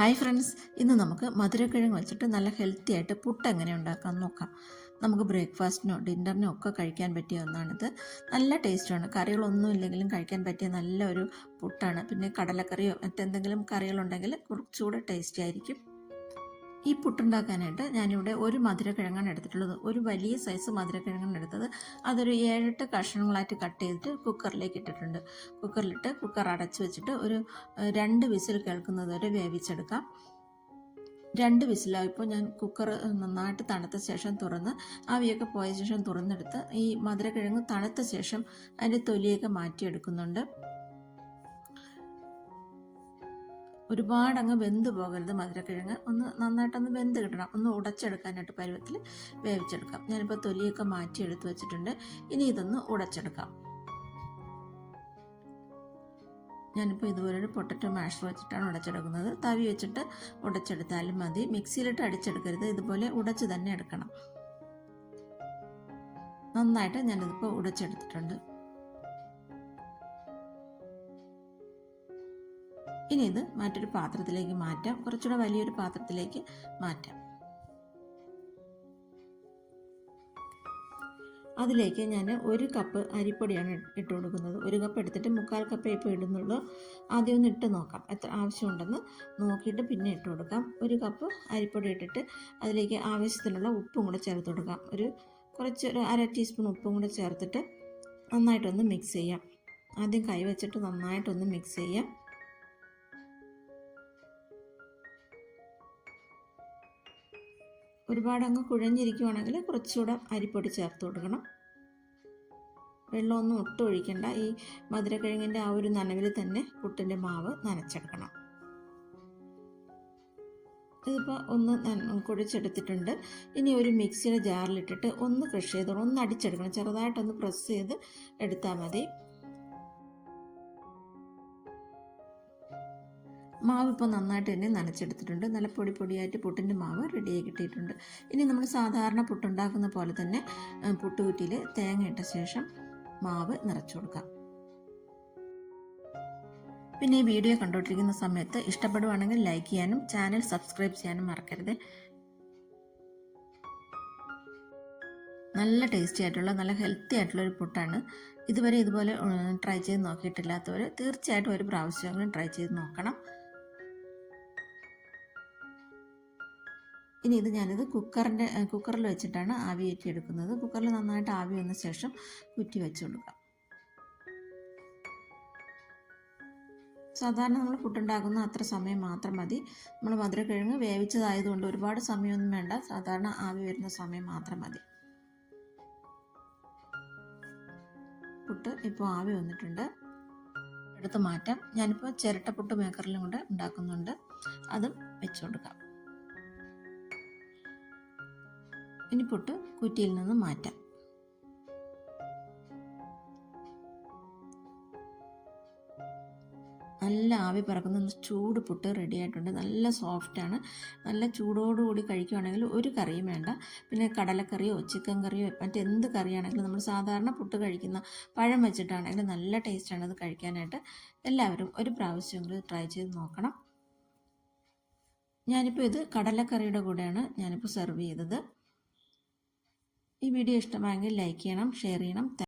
Hi friends, ഇന്ന് നമുക്ക് മധുരക്കിഴങ്ങ് വെച്ചിട്ട് നല്ല ഹെൽത്തി ആയിട്ട് പുട്ട് എങ്ങനെ ഉണ്ടാക്കാമെന്ന് നോക്കാം. നമുക്ക് ബ്രേക്ക്ഫാസ്റ്റിനോ ഡിന്നറിനോ ഒക്കെ കഴിക്കാൻ പറ്റിയ ഒന്നാണിത്. നല്ല ടേസ്റ്റാണ്. കറികളൊന്നും ഇല്ലെങ്കിലും കഴിക്കാൻ പറ്റിയ നല്ലൊരു പുട്ടാണ്. പിന്നെ കടലക്കറിയോ മറ്റെന്തെങ്കിലും കറികളുണ്ടെങ്കിൽ കുറച്ചുകൂടെ ടേസ്റ്റി ആയിരിക്കും. ഈ പുട്ടുണ്ടാക്കാനായിട്ട് ഞാനിവിടെ ഒരു മധുരക്കിഴങ്ങാണ് എടുത്തിട്ടുള്ളത്. ഒരു വലിയ സൈസ് മധുരക്കിഴങ്ങാണ് എടുത്തത്. അതൊരു 7-8 കഷ്ണങ്ങളായിട്ട് കട്ട് ചെയ്തിട്ട് കുക്കറിലേക്ക് ഇട്ടിട്ടുണ്ട്. കുക്കറിലിട്ട് കുക്കർ അടച്ചു വെച്ചിട്ട് ഒരു 2 വിസിൽ കേൾക്കുന്നത് വരെ വേവിച്ചെടുക്കാം. 2 വിസിലായപ്പോൾ ഞാൻ കുക്കർ നന്നായിട്ട് തണുത്ത ശേഷം തുറന്ന് ആവിയൊക്കെ പോയ ശേഷം തുറന്നെടുത്ത് ഈ മധുരക്കിഴങ്ങ് തണുത്ത ശേഷം അതിൻ്റെ തൊലിയൊക്കെ മാറ്റിയെടുക്കുന്നുണ്ട്. ഒരുപാടങ്ങ് വെന്ത് പോകരുത്. മധുരക്കിഴങ്ങ് ഒന്ന് നന്നായിട്ടൊന്ന് വെന്ത് കിട്ടണം. ഒന്ന് ഉടച്ചെടുക്കാനായിട്ട് പരുവത്തിൽ വേവിച്ചെടുക്കാം. ഞാനിപ്പോൾ തൊലിയൊക്കെ മാറ്റി എടുത്ത് വെച്ചിട്ടുണ്ട്. ഇനി ഇതൊന്ന് ഉടച്ചെടുക്കാം. ഞാനിപ്പോൾ ഇതുപോലൊരു പൊട്ടറ്റോ മാഷർ വെച്ചിട്ടാണ് ഉടച്ചെടുക്കുന്നത്. തവി വെച്ചിട്ട് ഉടച്ചെടുത്താലും മതി. മിക്സിയിലിട്ട് അടിച്ചെടുക്കരുത്. ഇതുപോലെ ഉടച്ച് തന്നെ എടുക്കണം. നന്നായിട്ട് ഞാനിതിപ്പോൾ ഉടച്ചെടുത്തിട്ടുണ്ട്. ഇനി ഇത് മറ്റൊരു പാത്രത്തിലേക്ക് മാറ്റാം. കുറച്ചുകൂടെ വലിയൊരു പാത്രത്തിലേക്ക് മാറ്റാം. അതിലേക്ക് ഞാൻ 1 കപ്പ് അരിപ്പൊടിയാണ് ഇട്ട് കൊടുക്കുന്നത്. 1 കപ്പ് എടുത്തിട്ട് 1/4 കപ്പ് ഇപ്പോൾ ഇടുന്നുള്ളൂ. ആദ്യം ഒന്ന് ഇട്ട് നോക്കാം, എത്ര ആവശ്യമുണ്ടെന്ന് നോക്കിയിട്ട് പിന്നെ ഇട്ട് കൊടുക്കാം. 1 കപ്പ് അരിപ്പൊടി ഇട്ടിട്ട് അതിലേക്ക് ആവശ്യത്തിനുള്ള ഉപ്പും കൂടെ ചേർത്ത് കൊടുക്കാം. ഒരു 1/2 ടീസ്പൂൺ ഉപ്പും കൂടെ ചേർത്തിട്ട് നന്നായിട്ടൊന്ന് മിക്സ് ചെയ്യാം. ആദ്യം കൈ വെച്ചിട്ട് നന്നായിട്ടൊന്ന് മിക്സ് ചെയ്യാം. ഒരുപാട് അങ്ങ് കുഴഞ്ഞിരിക്കുവാണെങ്കിൽ കുറച്ചുകൂടെ അരിപ്പൊടി ചേർത്ത് കൊടുക്കണം. വെള്ളമൊന്നും ഒട്ടും ഒഴിക്കണ്ട. ഈ മധുരക്കിഴങ്ങിൻ്റെ ആ ഒരു നനവിൽ തന്നെ പുട്ടിൻ്റെ മാവ് നനച്ചെടുക്കണം. ഇതിപ്പോൾ ഒന്ന് കുഴച്ചെടുത്തിട്ടുണ്ട്. ഇനി ഒരു മിക്സിയുടെ ജാറിലിട്ടിട്ട് ഒന്ന് ക്രഷ് ചെയ്തോളൂ, ഒന്ന് അടിച്ചെടുക്കണം. ചെറുതായിട്ടൊന്ന് പ്രസ് ചെയ്ത് എടുത്താൽ മതി. മാവ് ഇപ്പോൾ നന്നായിട്ട് തന്നെ നനച്ചെടുത്തിട്ടുണ്ട്. നല്ല പൊടിയായിട്ട് പുട്ടിൻ്റെ മാവ് റെഡിയായി കിട്ടിയിട്ടുണ്ട്. ഇനി നമ്മൾ സാധാരണ പുട്ടുണ്ടാക്കുന്ന പോലെ തന്നെ പുട്ടുകുറ്റിയിൽ തേങ്ങ ഇട്ട ശേഷം മാവ് നിറച്ചു കൊടുക്കാം. പിന്നെ ഈ വീഡിയോ കണ്ടുകൊണ്ടിരിക്കുന്ന സമയത്ത് ഇഷ്ടപ്പെടുവാണെങ്കിൽ ലൈക്ക് ചെയ്യാനും ചാനൽ സബ്സ്ക്രൈബ് ചെയ്യാനും മറക്കരുത്. നല്ല ടേസ്റ്റി ആയിട്ടുള്ള നല്ല ഹെൽത്തി ആയിട്ടുള്ളൊരു പുട്ടാണ്. ഇതുവരെ ഇതുപോലെ ട്രൈ ചെയ്ത് നോക്കിയിട്ടില്ലാത്തവർ തീർച്ചയായിട്ടും ഒരു പ്രാവശ്യമെങ്കിലും ട്രൈ ചെയ്ത് നോക്കണം. ഇനി ഞാനിത് കുക്കറിൽ വെച്ചിട്ടാണ് ആവി കയറ്റി എടുക്കുന്നത്. കുക്കറിൽ നന്നായിട്ട് ആവി വന്ന ശേഷം കുറ്റി വെച്ച് കൊടുക്കാം. സാധാരണ നമ്മൾ പുട്ടുണ്ടാക്കുന്ന അത്ര സമയം മാത്രം മതി. നമ്മൾ മധുരക്കിഴങ്ങ് വേവിച്ചതായതുകൊണ്ട് ഒരുപാട് സമയമൊന്നും വേണ്ട. സാധാരണ ആവി വരുന്ന സമയം മാത്രം മതി. പുട്ട് ഇപ്പോൾ ആവി വന്നിട്ടുണ്ട്, എടുത്ത് മാറ്റാം. ഞാനിപ്പോൾ ചിരട്ടപ്പുട്ട് മേക്കറിലും കൂടെ ഉണ്ടാക്കുന്നുണ്ട്. അതും വെച്ച് കൊടുക്കാം. ഇനി പുട്ട് കുറ്റിയിൽ നിന്ന് മാറ്റാം. നല്ല ആവി പറക്കുന്ന ചൂട് പുട്ട് റെഡി ആയിട്ടുണ്ട്. നല്ല സോഫ്റ്റാണ്. നല്ല ചൂടോടുകൂടി കഴിക്കുകയാണെങ്കിൽ ഒരു കറിയും വേണ്ട. പിന്നെ കടലക്കറിയോ ചിക്കൻ കറിയോ മറ്റെന്ത് കറിയാണെങ്കിലും നമ്മൾ സാധാരണ പുട്ട് കഴിക്കുന്ന പഴം വെച്ചിട്ടാണെങ്കിലും നല്ല ടേസ്റ്റാണ് അത് കഴിക്കാനായിട്ട്. എല്ലാവരും ഒരു പ്രാവശ്യമെങ്കിലും ട്രൈ ചെയ്ത് നോക്കണം. ഞാനിപ്പോൾ ഇത് കടലക്കറിയുടെ കൂടെയാണ് ഞാനിപ്പോൾ സെർവ് ചെയ്തത്. ഈ വീഡിയോ ഇഷ്ടമായെങ്കിൽ ലൈക്ക് ചെയ്യണം, ഷെയർ ചെയ്യണം.